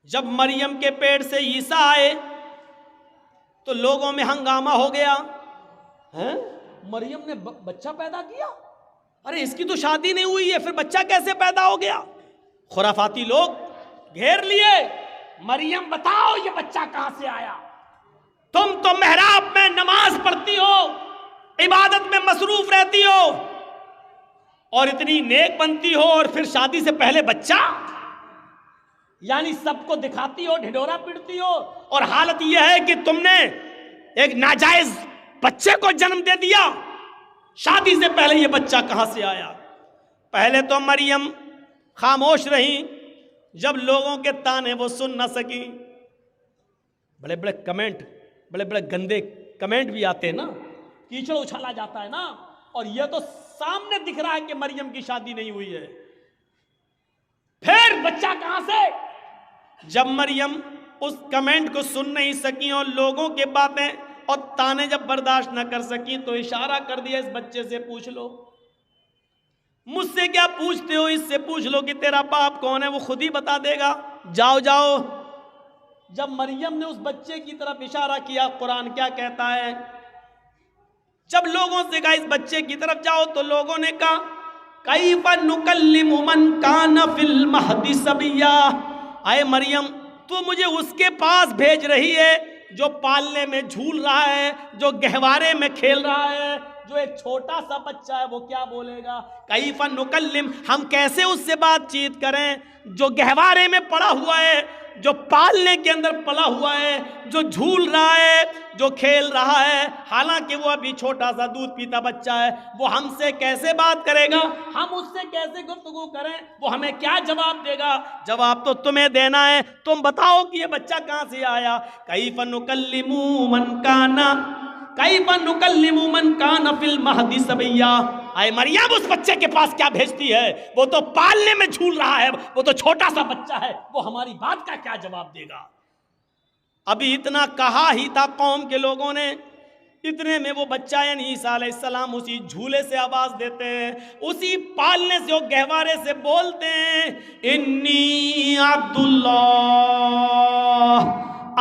जब मरियम के पेट से ईसा आए तो लोगों में हंगामा हो गया, हैं? मरियम ने बच्चा पैदा किया, अरे इसकी तो शादी नहीं हुई है, फिर बच्चा कैसे पैदा हो गया? खुराफाती लोग घेर लिए, मरियम बताओ ये बच्चा कहां से आया? तुम तो मेहराब में नमाज पढ़ती हो, इबादत में मसरूफ रहती हो और इतनी नेक बनती हो, और फिर शादी से पहले बच्चा, यानी सबको दिखाती हो, ढिढोरा पीटती हो, और हालत यह है कि तुमने एक नाजायज बच्चे को जन्म दे दिया। शादी से पहले यह बच्चा कहां से आया? पहले तो मरियम खामोश रही, जब लोगों के ताने वो सुन ना सकी। बड़े बड़े कमेंट, बड़े बड़े गंदे कमेंट भी आते हैं ना, कीचड़ उछाला जाता है ना, और यह तो सामने दिख रहा है कि मरियम की शादी नहीं हुई है, फिर बच्चा कहां से? जब मरियम उस कमेंट को सुन नहीं सकी और लोगों के बातें और ताने जब बर्दाश्त न कर सकी, तो इशारा कर दिया, इस बच्चे से पूछ लो। मुझसे क्या पूछते हो, इससे पूछ लो कि तेरा बाप कौन है, वो खुद ही बता देगा, जाओ जाओ। जब मरियम ने उस बच्चे की तरफ इशारा किया, कुरान क्या कहता है? जब लोगों से कहा इस बच्चे की तरफ जाओ, तो लोगों ने कहा कैफ़ा नुकल्लिमु मन कान फिल महदी सबिया। आए मरियम, तू मुझे उसके पास भेज रही है जो पालने में झूल रहा है, जो गहवारे में खेल रहा है, जो एक छोटा सा बच्चा है, वो क्या बोलेगा? कैफ़ा नुकल्लिम, हम कैसे उससे बातचीत करें जो गहवारे में पड़ा हुआ है, जो पालने के अंदर पला हुआ है, जो झूल रहा है, जो खेल रहा है, हालांकि वो अभी छोटा सा दूध पीता बच्चा है, वो हमसे कैसे बात करेगा? हम उससे कैसे गुफ्तगू करें? वो हमें क्या जवाब देगा? जवाब तो तुम्हें देना है, तुम बताओ कि ये बच्चा कहां से आया। कैफ़ा नुकल्लिमु मन काना, कैफ़ा नुकल्लिमु मन काना फिल महदी सबिया। आए मरियम, उस बच्चे के पास क्या भेजती है? वो तो पालने में झूल रहा है, वो तो छोटा सा बच्चा है, वो हमारी बात का क्या जवाब देगा? अभी इतना कहा ही था कौम के लोगों ने, इतने में वो बच्चा यानी ईसा अलैहिस्सलाम उसी झूले से आवाज देते हैं, उसी पालने से, वो गहवारे से बोलते हैं, इन्नी अब्दुल्लाह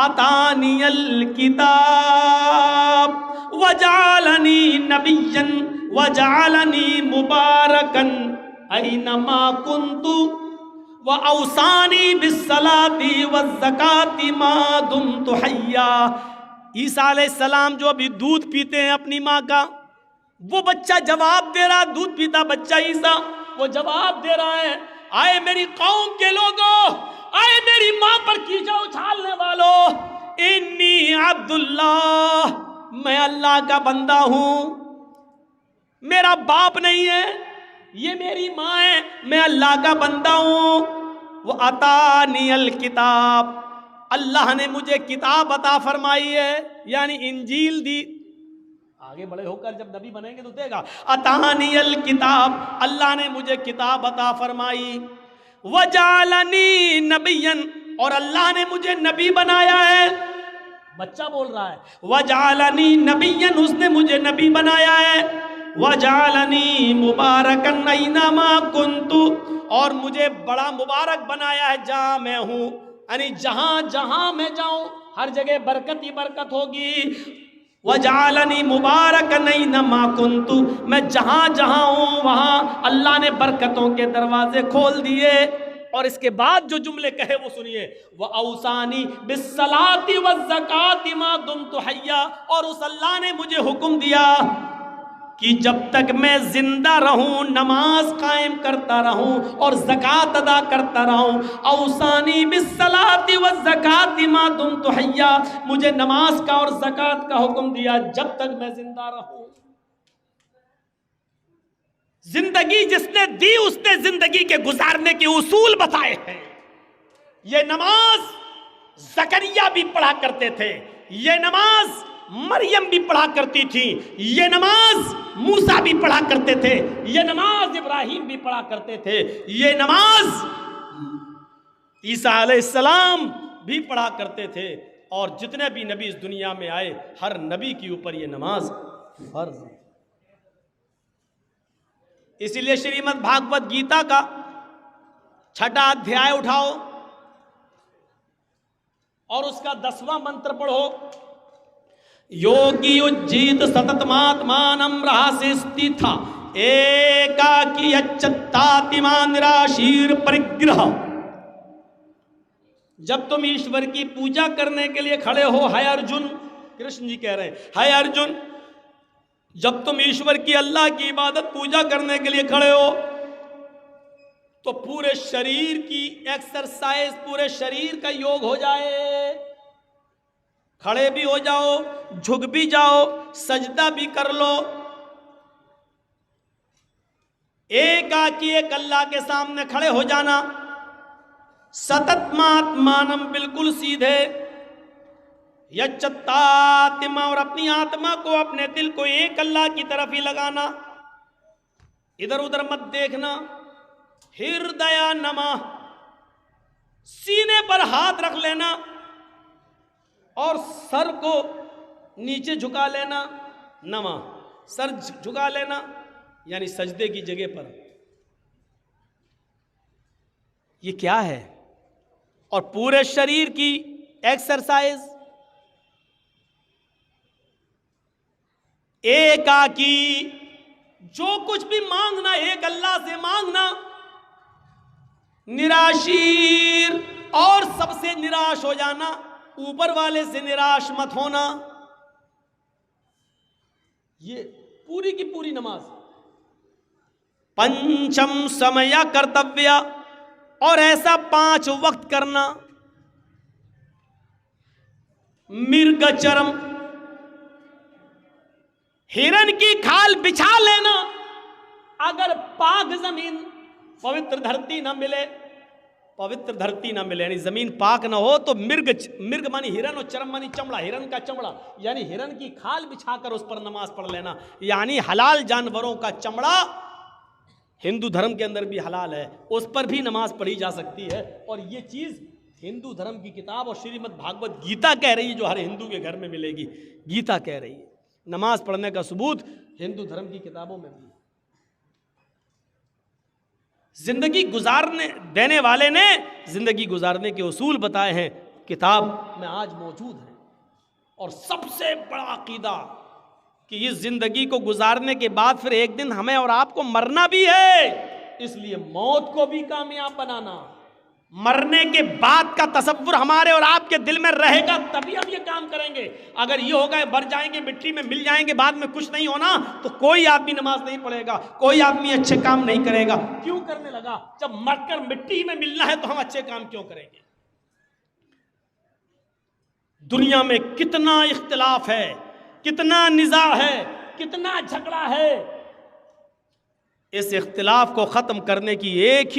अतानियल किताब वजालनी नबिय्यन वजालनी मुबारकन ऐनमा कुन्तु व औसानी बिस्सलाती वज़्ज़काती मा दुम्तु हय्या। ईसा अलैहिस्सलाम जो अभी दूध पीते हैं अपनी माँ का, वो बच्चा जवाब दे रहा, दूध पीता बच्चा ईसा, वो जवाब दे रहा है, आए मेरी कौम के लोगों, आए मेरी माँ पर कीचड़ उछालने वालों, इन्नी अब्दुल्लाह, मैं अल्लाह का बंदा हूं, मेरा बाप नहीं है, ये मेरी माँ है, मैं अल्लाह का बंदा हूं। वो अतानियल किताब, अल्लाह ने मुझे किताब अता फरमाई है, यानी इंजील दी। आगे बड़े होकर जब नबी बनेंगे तो देगा, अतानियल किताब, अल्लाह ने मुझे किताब अता फरमाई। वजालनी नबियन, और अल्लाह ने मुझे नबी बनाया है। बच्चा बोल रहा है, वजालनी नबियन, उसने मुझे नबी बनाया है। वजालनी मुबारकन ऐनमा कुन्तु, और मुझे बड़ा मुबारक बनाया है जहां मैं हूं, यानी जहां जहां मैं जाऊं हर जगह बरकत ही बरकत होगी। वजालनी मुबारकन ऐनमा कुन्तु, मैं जहां जहां हूं वहां अल्लाह ने बरकतों के दरवाजे खोल दिए। और इसके बाद जो जुमले कहे वो सुनिए, व औसानी बिस्सलाती वज़्ज़काती मा दुम्तु हय्या, और उस अल्लाह ने मुझे हुक्म दिया कि जब तक मैं जिंदा रहूं नमाज कायम करता रहूं और ज़कात अदा करता रहूं। औसानी बिस्सलाती वज़्ज़काती मा दुम्तु हय्या, मुझे नमाज का और ज़कात का हुक्म दिया जब तक मैं जिंदा रहूं। जिंदगी जिसने दी उसने जिंदगी के गुजारने के उसूल बताए हैं। ये नमाज ज़करिया भी पढ़ा करते थे, ये नमाज मरियम भी पढ़ा करती थी, ये नमाज मूसा भी पढ़ा करते थे, ये नमाज इब्राहिम भी पढ़ा करते थे, ये नमाज ईसा अलैहिस्सलाम भी पढ़ा करते थे, और जितने भी नबी इस दुनिया में आए हर नबी के ऊपर ये नमाज फर्ज है। इसीलिए श्रीमद् भागवत गीता का 6वां अध्याय उठाओ, और उसका 10वां मंत्र पढ़ो, योगी उज्जीत सततमात्मानं रहस्य स्थिता एकाकी यच्चत्तातिमा निराशीर परिग्रह। जब तुम ईश्वर की पूजा करने के लिए खड़े हो, है अर्जुन, कृष्ण जी कह रहे हैं, है अर्जुन, जब तुम ईश्वर की, अल्लाह की इबादत पूजा करने के लिए खड़े हो तो पूरे शरीर की एक्सरसाइज, पूरे शरीर का योग हो जाए। खड़े भी हो जाओ, झुक भी जाओ, सजदा भी कर लो। एकाकी एक अल्लाह के सामने खड़े हो जाना, सततमात्मानम, बिल्कुल सीधे, यच्चत्तात्मा, और अपनी आत्मा को, अपने दिल को एक अल्लाह की तरफ ही लगाना, इधर उधर मत देखना। हृदय नमः, सीने पर हाथ रख लेना और सर को नीचे झुका लेना, नमः, सर झुका लेना यानी सजदे की जगह पर। ये क्या है? और पूरे शरीर की एक्सरसाइज। एकाकी, जो कुछ भी मांगना एक अल्लाह से मांगना। निराशीर, और सबसे निराश हो जाना, ऊपर वाले से निराश मत होना। ये पूरी की पूरी नमाज। पंचम समय कर्तव्य, और ऐसा 5 वक्त करना। मृगचरम, हिरन की खाल बिछा लेना। अगर पाक जमीन, पवित्र धरती ना मिले, पवित्र धरती ना मिले यानी जमीन पाक ना हो, तो मृग मानी हिरन और चरम मानी चमड़ा, हिरन का चमड़ा यानी हिरन की खाल बिछाकर उस पर नमाज पढ़ लेना। यानी हलाल जानवरों का चमड़ा हिंदू धर्म के अंदर भी हलाल है, उस पर भी नमाज पढ़ी जा सकती है। और ये चीज हिंदू धर्म की किताब और श्रीमद् भागवत गीता कह रही है, जो हर हिंदू के घर में मिलेगी। गीता कह रही है नमाज पढ़ने का सबूत हिंदू धर्म की किताबों में भी। जिंदगी गुजारने देने वाले ने जिंदगी गुजारने के उसूल बताए हैं, किताब में आज मौजूद है। और सबसे बड़ा अकीदा कि इस जिंदगी को गुजारने के बाद फिर एक दिन हमें और आपको मरना भी है, इसलिए मौत को भी कामयाब बनाना। मरने के बाद का तसव्वुर हमारे और आपके दिल में रहेगा, तभी हम ये काम करेंगे। अगर ये होगा मर जाएंगे, मिट्टी में मिल जाएंगे, बाद में कुछ नहीं होना, तो कोई आदमी नमाज नहीं पढ़ेगा, कोई आदमी अच्छे काम नहीं करेगा। क्यों करने लगा? जब मरकर मिट्टी में मिलना है तो हम अच्छे काम क्यों करेंगे? दुनिया में कितना इख्तिलाफ है, कितना निज़ा है, कितना झगड़ा है। इस इख्तिलाफ को खत्म करने की एक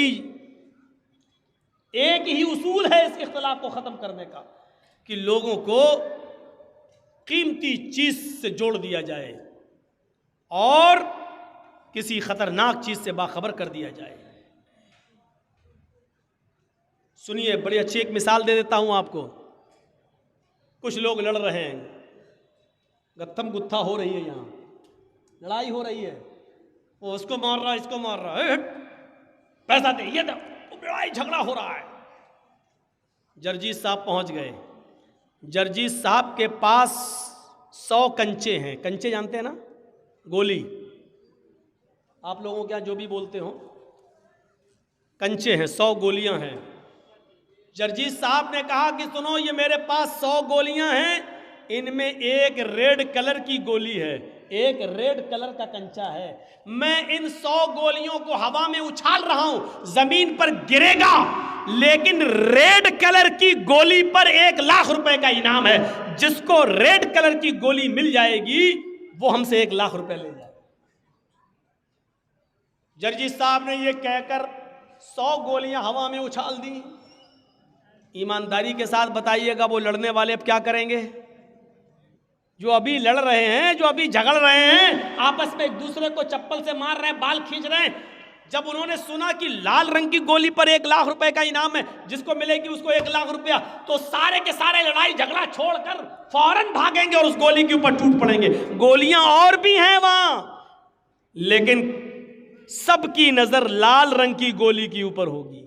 ही उसूल है इस इख्तिलाफ को खत्म करने का, कि लोगों को कीमती चीज से जोड़ दिया जाए और किसी खतरनाक चीज से बाखबर कर दिया जाए। सुनिए, बड़ी अच्छी एक मिसाल दे देता हूं आपको। कुछ लोग लड़ रहे हैं, गत्थम गुत्था हो रही है, यहां लड़ाई हो रही है, वो उसको मार रहा है, इसको मार रहा है, पैसा दे, ये दो, लड़ाई झगड़ा हो रहा है। जर्जीस साहब पहुंच गए। जर्जीस साहब के पास 100 कंचे हैं। कंचे जानते हैं ना, गोली, आप लोगों के यहाँ जो भी बोलते हो, कंचे हैं, 100 गोलियां हैं। जर्जीस साहब ने कहा कि सुनो, ये मेरे पास 100 गोलियां हैं, इनमें एक रेड कलर की गोली है, एक रेड कलर का कंचा है। मैं इन 100 गोलियों को हवा में उछाल रहा हूं, जमीन पर गिरेगा, लेकिन रेड कलर की गोली पर 1 लाख रुपए का इनाम है। जिसको रेड कलर की गोली मिल जाएगी वो हमसे 1 लाख रुपए ले जाए। जर्जीस साहब ने यह कहकर 100 गोलियां हवा में उछाल दी। ईमानदारी के साथ बताइएगा, वो लड़ने वाले अब क्या करेंगे? जो अभी लड़ रहे हैं, जो अभी झगड़ रहे हैं, आपस में एक दूसरे को चप्पल से मार रहे हैं, बाल खींच रहे हैं, जब उन्होंने सुना कि लाल रंग की गोली पर 1 लाख रुपए का इनाम है, जिसको मिलेगी उसको 1 लाख रुपया, तो सारे के सारे लड़ाई झगड़ा छोड़कर फौरन भागेंगे और उस गोली के ऊपर टूट पड़ेंगे। गोलियां और भी हैं वहां, लेकिन सबकी नजर लाल रंग की गोली के ऊपर होगी।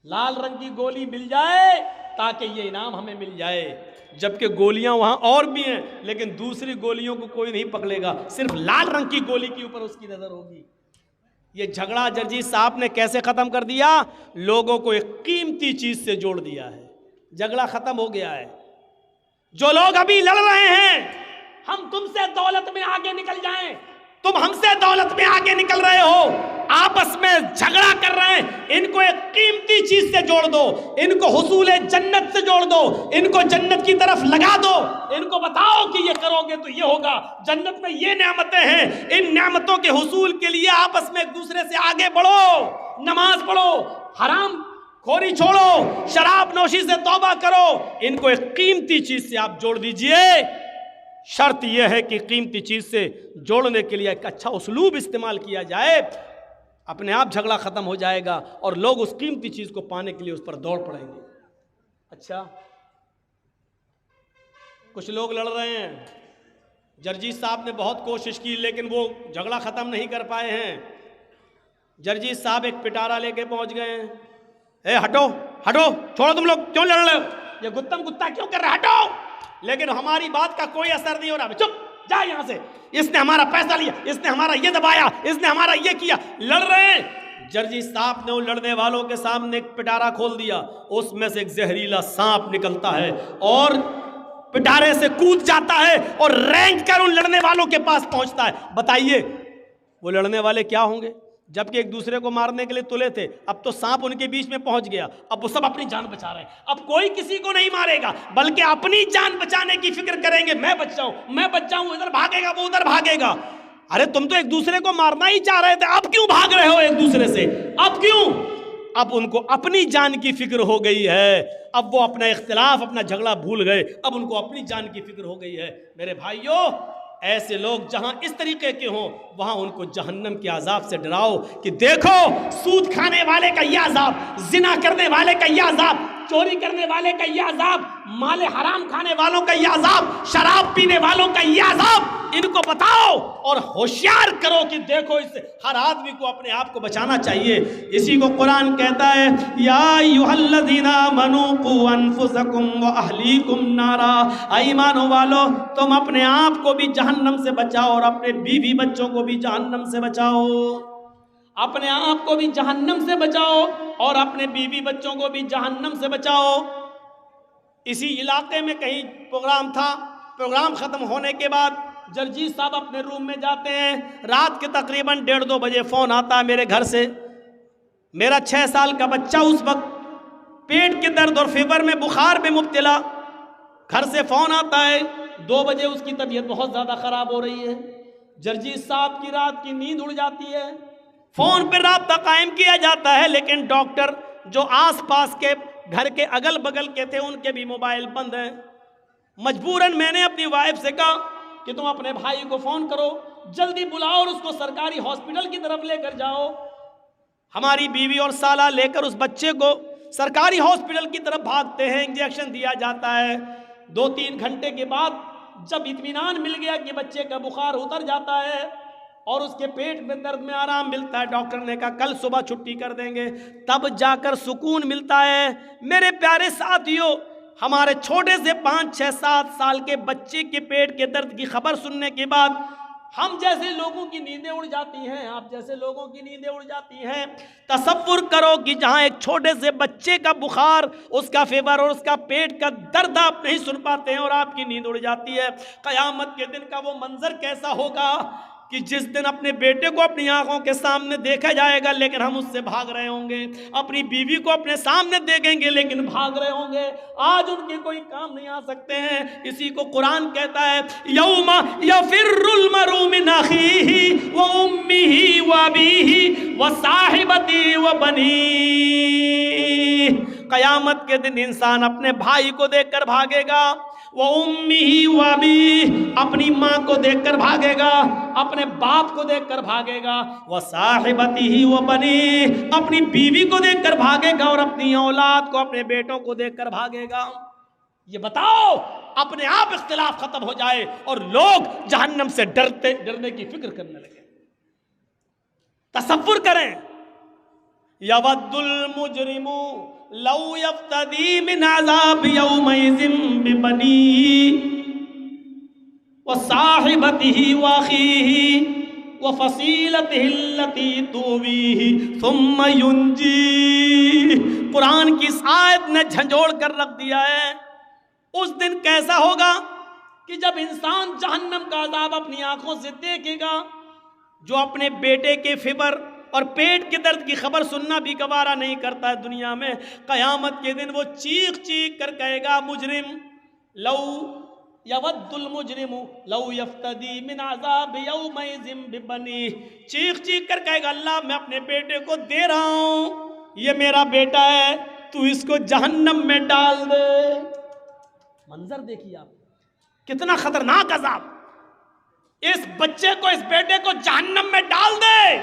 लाल रंग की गोली मिल जाए ताकि ये इनाम हमें मिल जाए, जबकि गोलियां वहां और भी हैं, लेकिन दूसरी गोलियों को कोई नहीं पकड़ेगा, सिर्फ लाल रंग की गोली के ऊपर उसकी नजर होगी। ये झगड़ा जर्जीस साहब ने कैसे खत्म कर दिया? लोगों को एक कीमती चीज से जोड़ दिया है, झगड़ा खत्म हो गया है। जो लोग अभी लड़ रहे हैं हम तुमसे दौलत में आगे निकल जाएं, तुम हमसे दौलत में आगे निकल रहे हो, आपस में झगड़ा कर रहे हैं, इनको एक कीमती चीज से जोड़ दो, इनको हुसूले जन्नत से जोड़ दो, इनको जन्नत की तरफ लगा दो, इनको बताओ कि ये करोगे तो ये होगा, जन्नत में ये नेमतें हैं, इन नेमतों के हुसूल के लिए आपस में एक दूसरे से आगे बढ़ो, नमाज पढ़ो, हराम खोरी छोड़ो, शराब नोशी से तौबा करो, इनको एक कीमती चीज से आप जोड़ दीजिए। शर्त यह है कि कीमती चीज से जोड़ने के लिए एक अच्छा उसलूब इस्तेमाल किया जाए, अपने आप झगड़ा खत्म हो जाएगा और लोग उस कीमती चीज को पाने के लिए उस पर दौड़ पड़ेंगे। अच्छा, कुछ लोग लड़ रहे हैं, जर्जीस साहब ने बहुत कोशिश की लेकिन वो झगड़ा खत्म नहीं कर पाए हैं। जर्जीस साहब एक पिटारा लेके पहुंच गए हैं। ए हटो हटो, छोड़ो, तुम लोग क्यों लड़ रहे हो, ये गुत्तम गुत्ता क्यों कर रहे हो, हटो। लेकिन हमारी बात का कोई असर नहीं हो रहा, चुप जा यहां से, इसने हमारा पैसा लिया, इसने हमारा ये दबाया, इसने हमारा ये किया, लड़ रहे हैं। जर्जीस साहब ने उन लड़ने वालों के सामने एक पिटारा खोल दिया, उसमें से एक जहरीला सांप निकलता है और पिटारे से कूद जाता है और रेंग कर उन लड़ने वालों के पास पहुंचता है। बताइए वो लड़ने वाले क्या होंगे, जबकि एक दूसरे को मारने के लिए तुले थे, अब तो सांप उनके बीच में पहुंच गया, अब वो सब अपनी जान बचा रहे हैं। अब कोई किसी को नहीं मारेगा बल्कि अपनी जान बचाने की फिक्र करेंगे, मैं बच जाऊं, मैं बच जाऊं, इधर भागेगा वो उधर भागेगा। अरे तुम तो एक दूसरे को मारना ही चाह रहे थे, अब क्यों भाग रहे हो एक दूसरे से, अब क्यों? अब उनको अपनी जान की फिक्र हो गई है, अब वो अपना इख्तिलाफ अपना झगड़ा भूल गए, अब उनको अपनी जान की फिक्र हो गई है। मेरे भाइयों, ऐसे लोग जहां इस तरीके के हों वहां उनको जहन्नम के अजाब से डराओ कि देखो सूद खाने वाले का यह अजाब, जिना करने वाले का यह अजाब, चोरी करने वाले का यह अजाब, माले हराम खाने वालों का यह अजाब, शराब पीने वालों का यह अजाब, इनको बताओ और होशियार करो कि देखो इससे हर आदमी को अपने आप को बचाना चाहिए। इसी को कुरान कहता है, या अय्युहल्लज़ीना आमनू कू अनफुसकुम व अहलीकुम नारा, ईमान वालो तुम अपने आप को भी जहन्नम से बचाओ और अपने बीवी बच्चों को भी जहन्नम से बचाओ, अपने आप को भी जहन्नम से बचाओ और अपने बीवी बच्चों को भी जहन्नम से बचाओ। इसी इलाके में कहीं प्रोग्राम था, प्रोग्राम खत्म होने के बाद जर्जीस साहब अपने रूम में जाते हैं, रात के तकरीबन 1:30-2 बजे फ़ोन आता है मेरे घर से, मेरा 6 साल का बच्चा उस वक्त पेट के दर्द और फीवर में बुखार में मुब्तला, घर से फ़ोन आता है, 2 बजे उसकी तबीयत बहुत ज़्यादा ख़राब हो रही है। जर्जीस साहब की रात की नींद उड़ जाती है, फ़ोन पर राब्ता कायम किया जाता है, लेकिन डॉक्टर जो आस पास के घर के अगल बगल के थे उनके भी मोबाइल बंद हैं। मजबूरन मैंने अपनी वाइफ से कहा कि तुम अपने भाई को फ़ोन करो, जल्दी बुलाओ और उसको सरकारी हॉस्पिटल की तरफ लेकर जाओ। हमारी बीवी और साला लेकर उस बच्चे को सरकारी हॉस्पिटल की तरफ भागते हैं, इंजेक्शन दिया जाता है। 2-3 घंटे के बाद जब इत्मीनान मिल गया कि बच्चे का बुखार उतर जाता है और उसके पेट में दर्द में आराम मिलता है, डॉक्टर ने कहा कल सुबह छुट्टी कर देंगे, तब जाकर सुकून मिलता है। मेरे प्यारे साथियों, हमारे छोटे से 5, 6, 7 साल के बच्चे के पेट के दर्द की खबर सुनने के बाद हम जैसे लोगों की नींदें उड़ जाती हैं, आप जैसे लोगों की नींदें उड़ जाती हैं। तसव्वुर करो कि जहां एक छोटे से बच्चे का बुखार, उसका फीवर और उसका पेट का दर्द आप नहीं सुन पाते हैं और आपकी नींद उड़ जाती है, क़यामत के दिन का वो मंजर कैसा होगा कि जिस दिन अपने बेटे को अपनी आंखों के सामने देखा जाएगा लेकिन हम उससे भाग रहे होंगे, अपनी बीवी को अपने सामने देखेंगे लेकिन भाग रहे होंगे, आज उनके कोई काम नहीं आ सकते हैं। इसी को कुरान कहता है, यौमा यफिर्रुल मरउ मिन अखीही व उम्मिही व अबीही व साहिबती व बनीह। क़यामत के दिन इंसान अपने भाई को देखकर भागेगा, वो उम्मी व अबी, अपनी माँ को देखकर भागेगा, अपने बाप को देखकर भागेगा, वह साहिबती ही वो बनी, अपनी बीवी को देखकर भागेगा और अपनी औलाद को, अपने बेटों को देखकर भागेगा। ये बताओ, अपने आप इख्तिलाफ खत्म हो जाए और लोग जहन्नम से डरने की फिक्र करने लगे। तसव्वुर करें, यवद्दुल मुजरिमु लौ यफ्तदी मिन अज़ाब यौमइज़िन बिबनीही व साहिबतिही व अखीही व फसीलतिही अल्लती तुवीही सुम्मा युंजी। कुरान की इस आयत ने झंझोड़ कर रख दिया है। उस दिन कैसा होगा कि जब इंसान जहन्नम का अज़ाब अपनी आंखों से देखेगा, जो अपने बेटे के फिबर और पेट के दर्द की खबर सुनना भी गवारा नहीं करता है दुनिया में, कयामत के दिन वो चीख चीख कर कहेगा, मुजरिम लौ यवद्दुल मुजरिमु लौ यफ्तदी मिन अज़ाब यौमइज़िन बिबनी, चीख चीख कर कहेगा, अल्लाह मैं अपने बेटे को दे रहा हूं, ये मेरा बेटा है, तू इसको जहन्नम में डाल दे। मंजर देखिए आप, कितना खतरनाक अज़ाब। इस बच्चे को, इस बेटे को जहन्नम में डाल दे।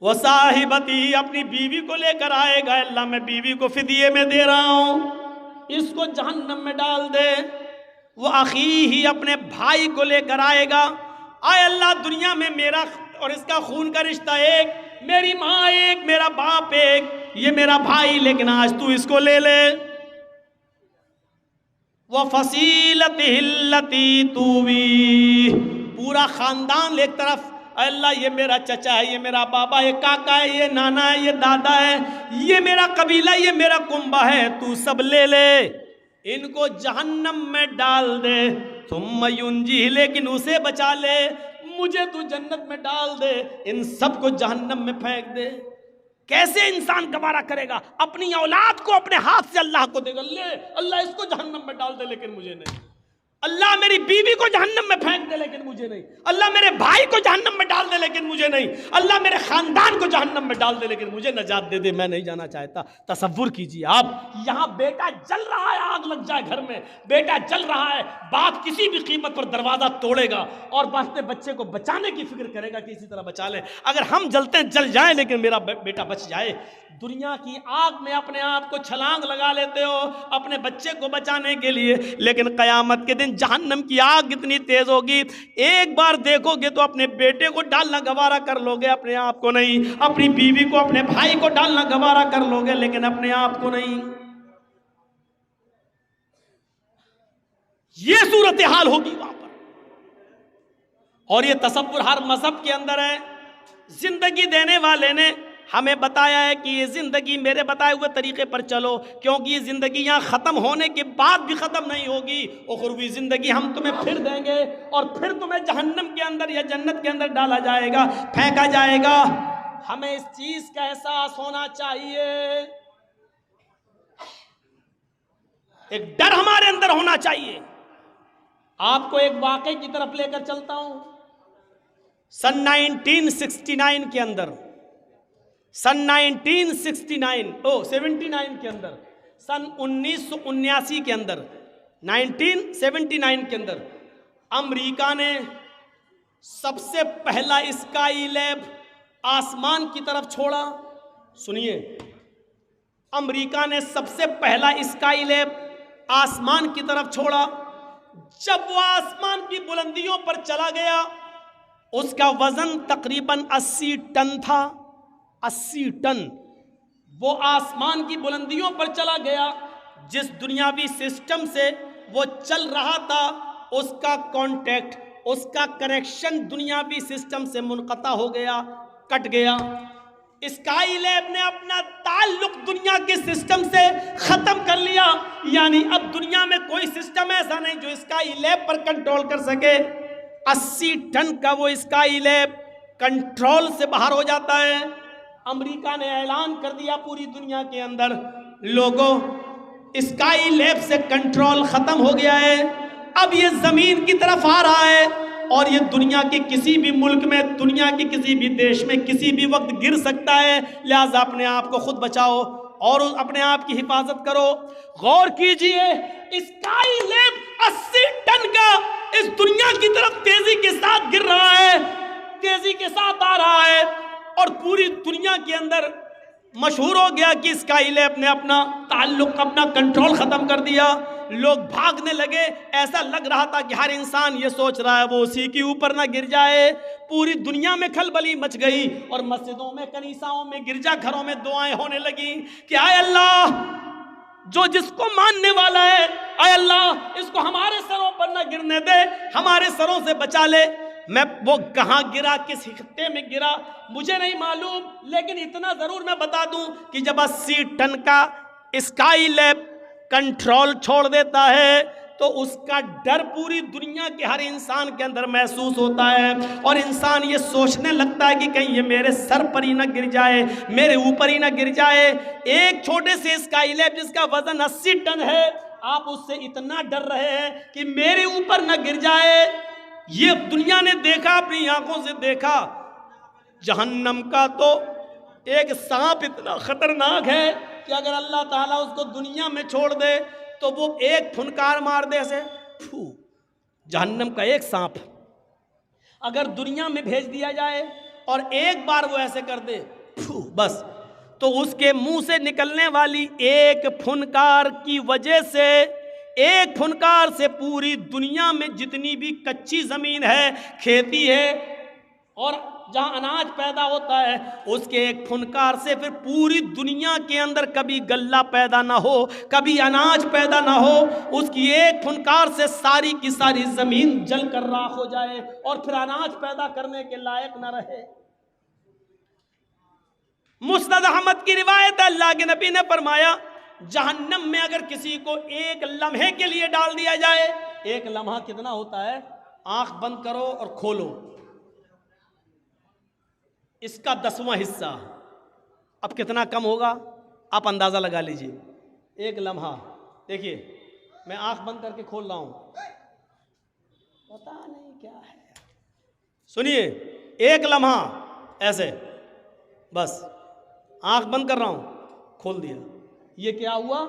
वो साहिबती अपनी बीवी को लेकर आएगा, अल्लाह मैं बीवी को फिदिये में दे रहा हूं, इसको जहन्नम में डाल दे। वो अखी ही अपने भाई को लेकर आएगा, आए अल्लाह दुनिया में मेरा और इसका खून का रिश्ता एक, मेरी माँ एक, मेरा बाप एक, ये मेरा भाई, लेकिन आज तू इसको ले ले। वह फसीलतिही अल्लती तुवी, पूरा खानदान एक तरफ, अल्लाह ये मेरा चचा है, ये मेरा बाबा, ये काका है, ये नाना है, ये दादा है, ये मेरा कबीला, ये मेरा कुंबा है, तू सब ले ले, इनको जहन्नम में डाल दे। सुम्मा युंजी, लेकिन उसे बचा ले, मुझे तू जन्नत में डाल दे, इन सबको जहन्नम में फेंक दे। कैसे इंसान गवारा करेगा? अपनी औलाद को अपने हाथ से अल्लाह को देगा, ले अल्लाह इसको जहन्नम में डाल दे लेकिन मुझे नहीं, अल्लाह मेरी बीवी को जहन्नम में फेंक दे लेकिन मुझे नहीं, अल्लाह मेरे भाई को जहन्नम में डाल दे लेकिन मुझे नहीं, अल्लाह मेरे खानदान को जहन्नम में डाल दे लेकिन मुझे नजात दे दे, मैं नहीं जाना चाहता। तसव्वुर कीजिए आप, यहाँ बेटा जल रहा है, आग लग जाए घर में, बेटा जल रहा है, बाप किसी भी कीमत पर दरवाजा तोड़ेगा और अपने बच्चे को बचाने की फिक्र करेगा कि इसी तरह बचा ले, अगर हम जलते जल जाए लेकिन मेरा बेटा बच जाए। दुनिया की आग में अपने आप को छलांग लगा लेते हो अपने बच्चे को बचाने के लिए, लेकिन कयामत के दिन जहन्नम की आग कितनी तेज होगी, एक बार देखोगे तो अपने बेटे को डालना गवारा कर लोगे, अपने आप को नहीं, अपनी बीवी को, अपने भाई को डालना गवारा कर लोगे, लेकिन अपने आप को नहीं। ये सूरत हाल होगी वहां पर, और ये तसव्वुर हर मजहब के अंदर है। जिंदगी देने वाले ने हमें बताया है कि ये ज़िंदगी मेरे बताए हुए तरीके पर चलो, क्योंकि ये ज़िंदगी यहाँ ख़त्म होने के बाद भी ख़त्म नहीं होगी, उखरवी ज़िंदगी हम तुम्हें फिर देंगे और फिर तुम्हें जहन्नम के अंदर या जन्नत के अंदर डाला जाएगा, फेंका जाएगा। हमें इस चीज़ का एहसास होना चाहिए, एक डर हमारे अंदर होना चाहिए। आपको एक वाक़े की तरफ लेकर चलता हूँ। सन 1969 के अंदर, सन 79 के अंदर, सन 1979 के अंदर, 1979 के अंदर अमेरिका ने सबसे पहला स्काई लैब आसमान की तरफ छोड़ा। सुनिए, अमेरिका ने सबसे पहला स्काई लैब आसमान की तरफ छोड़ा। जब वो आसमान की बुलंदियों पर चला गया, उसका वजन तकरीबन 80 टन था। 80 टन वो आसमान की बुलंदियों पर चला गया। जिस दुनियावी सिस्टम से वो चल रहा था, उसका कांटेक्ट, उसका कनेक्शन दुनियावी सिस्टम से मुनक़ता हो गया, कट गया। स्काई लैब ने अपना ताल्लुक दुनिया के सिस्टम से ख़त्म कर लिया, यानी अब दुनिया में कोई सिस्टम ऐसा नहीं जो स्काई लैब पर कंट्रोल कर सके। 80 टन का वो स्काई लैब कंट्रोल से बाहर हो जाता है। अमेरिका ने ऐलान कर दिया पूरी दुनिया के अंदर, लोगों, स्काई लैब से कंट्रोल ख़त्म हो गया है, अब ये ज़मीन की तरफ आ रहा है और ये दुनिया के किसी भी मुल्क में, दुनिया के किसी भी देश में किसी भी वक्त गिर सकता है। लिहाजा अपने आप को खुद बचाओ और अपने आप की हिफाजत करो। गौर कीजिए, स्काई लैब 80 टन का इस दुनिया की तरफ तेजी के साथ गिर रहा है, तेजी के साथ आ रहा है और पूरी दुनिया के अंदर मशहूर हो गया कि स्काई लैब ने अपना ताल्लुक, अपना कंट्रोल ख़त्म कर दिया। लोग भागने लगे। ऐसा लग रहा था कि हर इंसान ये सोच रहा है वो उसी के ऊपर ना गिर जाए। पूरी दुनिया में खलबली मच गई और मस्जिदों में, कनीसाओं में, गिरजाघरों में दुआएं होने लगी कि आए अल्लाह, जो जिसको मानने वाला है, आए अल्लाह इसको हमारे सरों पर ना गिरने दे, हमारे सरों से बचा ले। मैं वो कहाँ गिरा, किस खित्ते में गिरा मुझे नहीं मालूम, लेकिन इतना जरूर मैं बता दूं कि जब 80 टन का स्काई लैब कंट्रोल छोड़ देता है तो उसका डर पूरी दुनिया के हर इंसान के अंदर महसूस होता है और इंसान ये सोचने लगता है कि कहीं ये मेरे सर पर ही ना गिर जाए, मेरे ऊपर ही ना गिर जाए। एक छोटे से स्काई लैब जिसका वजन 80 टन है, आप उससे इतना डर रहे हैं कि मेरे ऊपर ना गिर जाए। ये दुनिया ने देखा, अपनी आंखों से देखा। जहन्नम का तो एक सांप इतना खतरनाक है कि अगर अल्लाह ताला उसको दुनिया में छोड़ दे तो वो एक फुनकार मार दे ऐसे फू। जहन्नम का एक सांप अगर दुनिया में भेज दिया जाए और एक बार वो ऐसे कर दे फू, बस, तो उसके मुंह से निकलने वाली एक फुनकार की वजह से, एक फुनकार से पूरी दुनिया में जितनी भी कच्ची जमीन है, खेती है और जहां अनाज पैदा होता है, उसके एक फुनकार से फिर पूरी दुनिया के अंदर कभी गल्ला पैदा ना हो, कभी अनाज पैदा ना हो, उसकी एक फुनकार से सारी की सारी जमीन जल कर राख हो जाए और फिर अनाज पैदा करने के लायक ना रहे। मुस्नद अहमद की रिवायत है, अल्लाह के नबी ने फरमाया जहन्नम में अगर किसी को एक लम्हे के लिए डाल दिया जाए, एक लम्हा कितना होता है, आंख बंद करो और खोलो, इसका 10वां हिस्सा, अब कितना कम होगा आप अंदाजा लगा लीजिए। एक लम्हा, देखिए मैं आंख बंद करके खोल रहा हूं, पता नहीं क्या है, सुनिए, एक लम्हा ऐसे, बस आंख बंद कर रहा हूं, खोल दिया, ये क्या हुआ,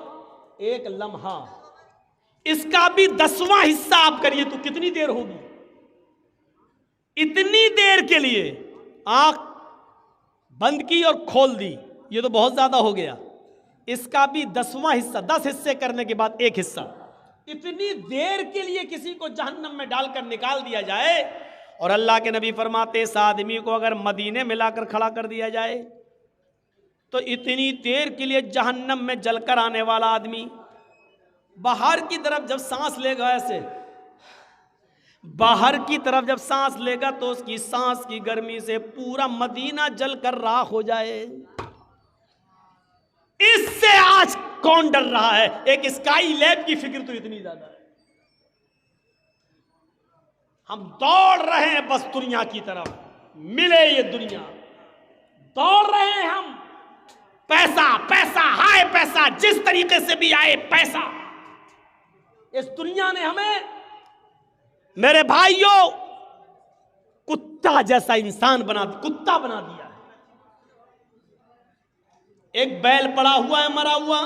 एक लम्हा। इसका भी 10वां हिस्सा आप करिए तो कितनी देर होगी। इतनी देर के लिए आंख बंद की और खोल दी, ये तो बहुत ज्यादा हो गया। इसका भी 10वां हिस्सा, 10 हिस्से करने के बाद एक हिस्सा, इतनी देर के लिए किसी को जहन्नम में डालकर निकाल दिया जाए। और अल्लाह के नबी फरमाते इस आदमी को अगर मदीने में लाकर खड़ा कर दिया जाए तो इतनी देर के लिए जहन्नम में जलकर आने वाला आदमी बाहर की तरफ जब सांस लेगा, ऐसे बाहर की तरफ जब सांस लेगा तो उसकी सांस की गर्मी से पूरा मदीना जलकर राख हो जाए। इससे आज कौन डर रहा है। एक स्काई लैब की फिक्र तो इतनी ज्यादा है। हम दौड़ रहे हैं बस दुनिया की तरफ, मिले ये दुनिया, दौड़ रहे हैं हम, पैसा पैसा हाय पैसा, जिस तरीके से भी आए पैसा। इस दुनिया ने हमें मेरे भाइयों कुत्ता जैसा इंसान कुत्ता बना दिया है। एक बैल पड़ा हुआ है मरा हुआ,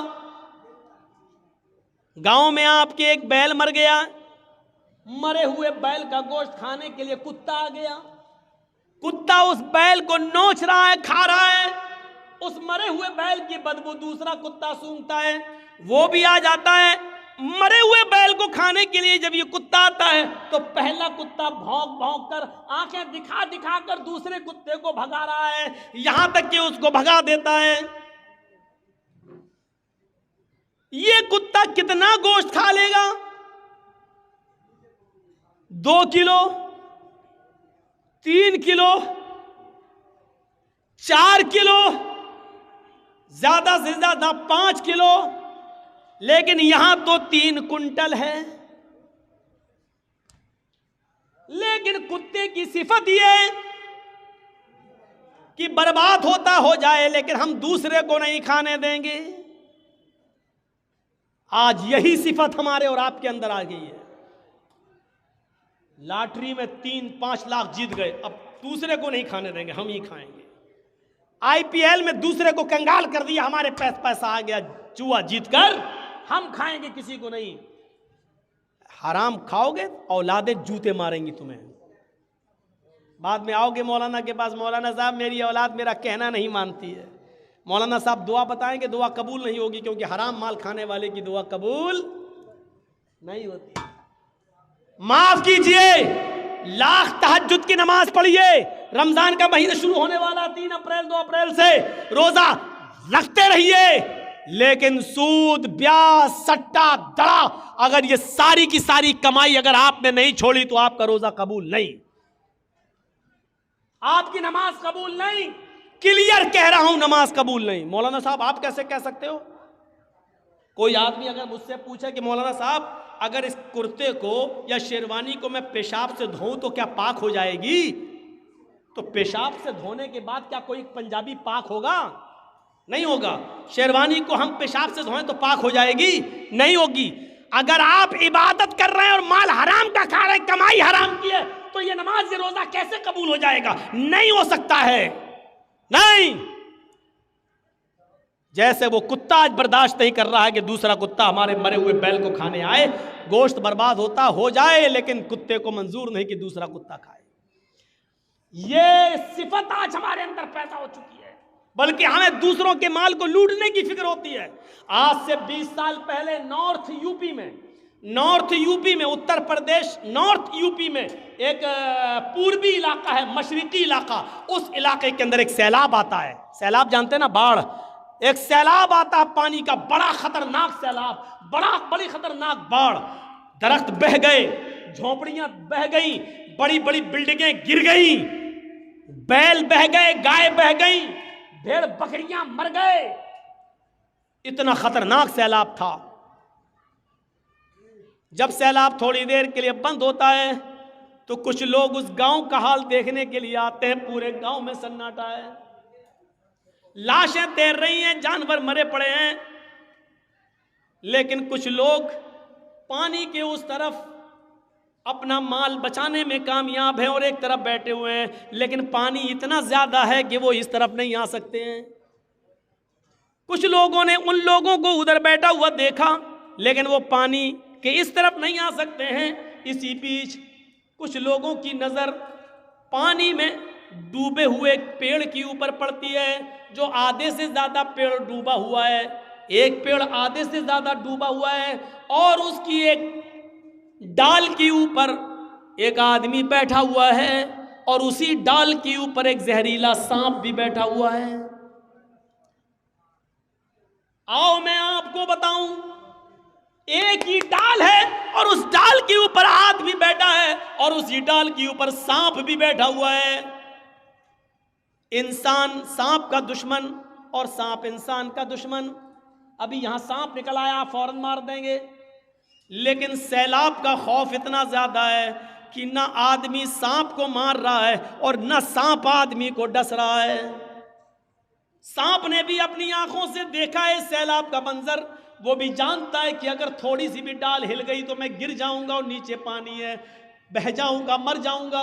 गांव में आपके एक बैल मर गया, मरे हुए बैल का गोश्त खाने के लिए कुत्ता आ गया। कुत्ता उस बैल को नोच रहा है, खा रहा है। उस मरे हुए बैल की बदबू दूसरा कुत्ता सूंघता है, वो भी आ जाता है। मरे हुए बैल को खाने के लिए जब ये कुत्ता आता है तो पहला कुत्ता भौंक भौंक कर, आंखें दिखा दिखा कर दूसरे कुत्ते को भगा रहा है, यहां तक कि उसको भगा देता है। ये कुत्ता कितना गोश्त खा लेगा? 2 किलो, 3 किलो, 4 किलो, ज्यादा से ज्यादा 5 किलो, लेकिन यहां तो 3 कुंटल है। लेकिन कुत्ते की सिफत यह कि बर्बाद होता हो जाए लेकिन हम दूसरे को नहीं खाने देंगे। आज यही सिफत हमारे और आपके अंदर आ गई है। लॉटरी में 3-5 लाख जीत गए, अब दूसरे को नहीं खाने देंगे, हम ही खाएंगे। आईपीएल में दूसरे को कंगाल कर दिया, हमारे पास पैसा आ गया, जुआ जीतकर हम खाएंगे, किसी को नहीं। हराम खाओगे औलादे जूते मारेंगी तुम्हें। बाद में आओगे मौलाना के पास, मौलाना साहब मेरी औलाद मेरा कहना नहीं मानती है। मौलाना साहब दुआ बताएंगे, दुआ कबूल नहीं होगी, क्योंकि हराम माल खाने वाले की दुआ कबूल नहीं होती। माफ कीजिए, लाख तहज्जुद की नमाज पढ़िए, रमजान का महीना शुरू होने वाला 3 अप्रैल 2 अप्रैल से रोजा रखते रहिए, लेकिन सूद, ब्याज, सट्टा, दड़ा, अगर ये सारी की सारी कमाई अगर आपने नहीं छोड़ी तो आपका रोजा कबूल नहीं, आपकी नमाज कबूल नहीं। क्लियर कह रहा हूं, नमाज कबूल नहीं। मौलाना साहब आप कैसे कह सकते हो? कोई आदमी अगर मुझसे पूछे कि मौलाना साहब अगर इस कुर्ते को या शेरवानी को मैं पेशाब से धोऊं तो क्या पाक हो जाएगी? तो पेशाब से धोने के बाद क्या कोई पंजाबी पाक होगा? नहीं होगा। शेरवानी को हम पेशाब से धोएं तो पाक हो जाएगी? नहीं होगी। अगर आप इबादत कर रहे हैं और माल हराम का खा रहे हैं, कमाई हराम की है, तो ये नमाज ये रोजा कैसे कबूल हो जाएगा? नहीं हो सकता है, नहीं। जैसे वो कुत्ता आज बर्दाश्त नहीं कर रहा है कि दूसरा कुत्ता हमारे मरे हुए बैल को खाने आए, गोश्त बर्बाद होता हो जाए, लेकिन कुत्ते को मंजूर नहीं कि दूसरा कुत्ता खाए। ये सिफत आज हमारे अंदर पैदा हो चुकी है, बल्कि हमें दूसरों के माल को लूटने की फिक्र होती है। आज से 20 साल पहले नॉर्थ यूपी में उत्तर प्रदेश नॉर्थ यूपी में एक पूर्वी इलाका है, मशरिकी इलाका, उस इलाके के अंदर एक सैलाब आता है। सैलाब जानते हैं ना, बाढ़। एक सैलाब आता है पानी का, बड़ा खतरनाक सैलाब, बड़ी खतरनाक बाढ़। दरख्त बह गए, झोपड़ियां बह गई, बड़ी बड़ी बिल्डिंगें गिर गई, बैल बह गए, गाय बह गई, भेड़ बकरियां मर गए। इतना खतरनाक सैलाब था। जब सैलाब थोड़ी देर के लिए बंद होता है तो कुछ लोग उस गांव का हाल देखने के लिए आते हैं। पूरे गांव में सन्नाटा है, लाशें तैर रही हैं, जानवर मरे पड़े हैं, लेकिन कुछ लोग पानी के उस तरफ अपना माल बचाने में कामयाब हैं और एक तरफ बैठे हुए हैं, लेकिन पानी इतना ज्यादा है कि वो इस तरफ नहीं आ सकते हैं। कुछ लोगों ने उन लोगों को उधर बैठा हुआ देखा, लेकिन वो पानी के इस तरफ नहीं आ सकते हैं। इसी बीच कुछ लोगों की नजर पानी में डूबे हुए एक पेड़ के ऊपर पड़ती है, जो आधे से ज्यादा पेड़ डूबा हुआ है। एक पेड़ आधे से ज्यादा डूबा हुआ है और उसकी एक डाल के ऊपर एक आदमी बैठा हुआ है और उसी डाल के ऊपर एक जहरीला सांप भी बैठा हुआ है। आओ मैं आपको बताऊं, एक ही डाल है और उस डाल के ऊपर आदमी बैठा है और उसी डाल के ऊपर सांप भी बैठा हुआ है। इंसान सांप का दुश्मन और सांप इंसान का दुश्मन। अभी यहां सांप निकल आया, फौरन मार देंगे, लेकिन सैलाब का खौफ इतना ज्यादा है कि ना आदमी सांप को मार रहा है और ना सांप आदमी को डस रहा है। सांप ने भी अपनी आंखों से देखा है सैलाब का मंजर, वो भी जानता है कि अगर थोड़ी सी भी डाल हिल गई तो मैं गिर जाऊंगा और नीचे पानी है, बह जाऊंगा, मर जाऊंगा।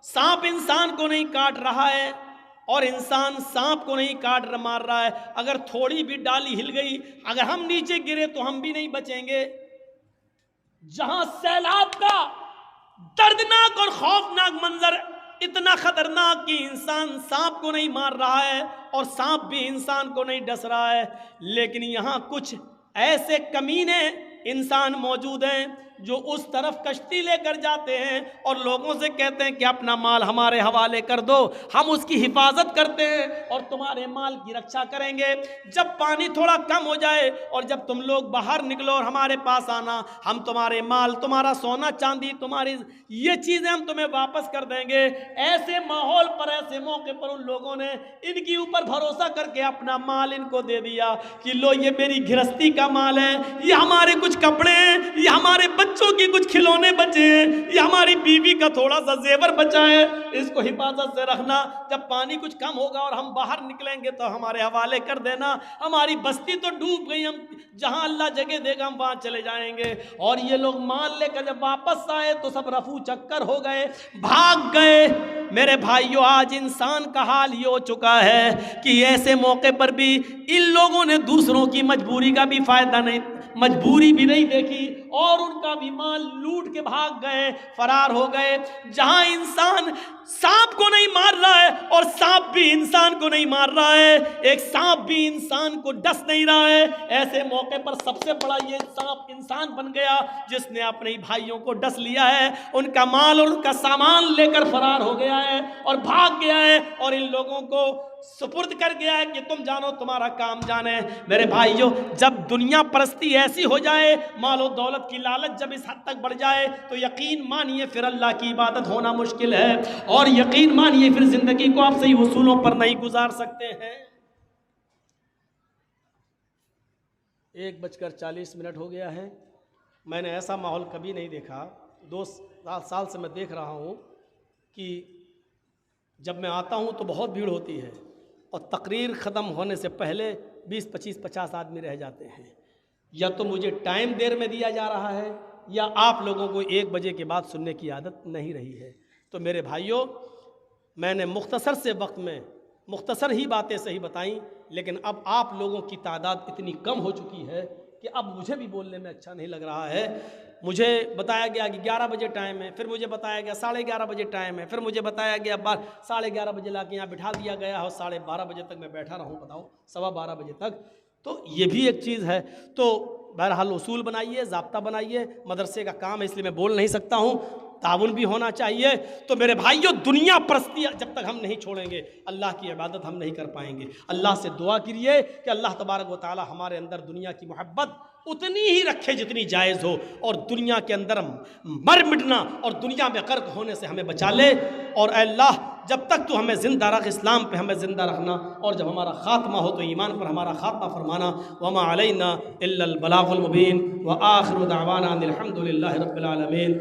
सांप इंसान को नहीं काट रहा है और इंसान सांप को नहीं मार रहा है। अगर थोड़ी भी डाली हिल गई, अगर हम नीचे गिरे तो हम भी नहीं बचेंगे। जहां सैलाब का दर्दनाक और खौफनाक मंजर इतना खतरनाक कि इंसान सांप को नहीं मार रहा है और सांप भी इंसान को नहीं डस रहा है, लेकिन यहां कुछ ऐसे कमीने इंसान मौजूद हैं जो उस तरफ कश्ती लेकर जाते हैं और लोगों से कहते हैं कि अपना माल हमारे हवाले कर दो, हम उसकी हिफाजत करते हैं और तुम्हारे माल की रक्षा करेंगे। जब पानी थोड़ा कम हो जाए और जब तुम लोग बाहर निकलो और हमारे पास आना, हम तुम्हारे माल, तुम्हारा सोना चांदी, तुम्हारी ये चीज़ें हम तुम्हें वापस कर देंगे। ऐसे माहौल पर, ऐसे मौके पर उन लोगों ने इनके ऊपर भरोसा करके अपना माल इनको दे दिया कि लो ये मेरी गृहस्थी का माल है, ये हमारे कुछ कपड़े हैं, ये हमारे बच्चों की कुछ खिलौने बचे हैं, ये हमारी बीवी का थोड़ा सा जेवर बचा है, इसको हिफाजत से रखना। जब पानी कुछ कम होगा और हम बाहर निकलेंगे तो हमारे हवाले कर देना। हमारी बस्ती तो डूब गई, हम जहां अल्लाह जगह देगा हम वहां चले जाएंगे। और ये लोग माल लेकर जब वापस आए तो सब रफू चक्कर हो गए, भाग गए। मेरे भाइयों, आज इंसान का हाल ये हो चुका है कि ऐसे मौके पर भी इन लोगों ने दूसरों की मजबूरी का भी फायदा नहीं, मजबूरी भी नहीं देखी और उनका भी माल लूट के भाग गए, फरार हो गए। जहां इंसान सांप को नहीं मार रहा है और सांप भी इंसान को नहीं मार रहा है, एक सांप भी इंसान को डस नहीं रहा है, ऐसे मौके पर सबसे बड़ा ये सांप इंसान बन गया जिसने अपने भाइयों को डस लिया है, उनका माल और उनका सामान लेकर फरार हो गया है और भाग गया है और इन लोगों को सुपुर्द कर गया है कि तुम जानो तुम्हारा काम जाने। मेरे भाइयों, जब दुनिया परस्ती ऐसी हो जाए, मालो दौलत की लालच जब इस हद तक बढ़ जाए, तो यकीन मानिए फिर अल्लाह की इबादत होना मुश्किल है और यकीन मानिए फिर जिंदगी को आप सही उसूलों पर नहीं गुजार सकते हैं। 1:40 हो गया है। मैंने ऐसा माहौल कभी नहीं देखा। 2 साल से मैं देख रहा हूँ कि जब मैं आता हूँ तो बहुत भीड़ होती है और तकरीर ख़त्म होने से पहले 20, 25, 50 आदमी रह जाते हैं। या तो मुझे टाइम देर में दिया जा रहा है या आप लोगों को 1 बजे के बाद सुनने की आदत नहीं रही है। तो मेरे भाइयों, मैंने मुख्तसर से वक्त में मुख्तसर ही बातें सही बताई, लेकिन अब आप लोगों की तादाद इतनी कम हो चुकी है कि अब मुझे भी बोलने में अच्छा नहीं लग रहा है। मुझे बताया गया कि 11 बजे टाइम है, फिर मुझे बताया गया 11:30 बजे टाइम है, फिर मुझे बताया गया 11:30 बजे ला के यहाँ बिठा दिया गया और 12:30 बजे तक मैं बैठा रहूँ, बताओ 12:15 बजे तक। तो ये भी एक चीज़ है। तो बहरहाल उसूल बनाइए, ज़ाब्ता बनाइए, मदरसे का काम है इसलिए मैं बोल नहीं सकता हूँ, ताउन भी होना चाहिए। तो मेरे भाइयों, दुनिया परस्ती जब तक हम नहीं छोड़ेंगे, अल्लाह की इबादत हम नहीं कर पाएंगे। अल्लाह से दुआ कीजिए कि अल्लाह तबारक व तआला हमारे अंदर दुनिया की मोहब्बत उतनी ही रखे जितनी जायज़ हो और दुनिया के अंदर मर मिटना और दुनिया में गर्क होने से हमें बचा ले। और अल्लाह, जब तक तू हमें ज़िंदा रख, इस्लाम पे हमें ज़िंदा रखना, और जब हमारा ख़ात्मा हो तो ईमान पर हमारा ख़ात्मा फरमाना। वमा अलैना इल्लल बलागुल मुबीन व आखिरु दावाना अनिल हम्दुलिल्लाहि रब्बिल आलमीन।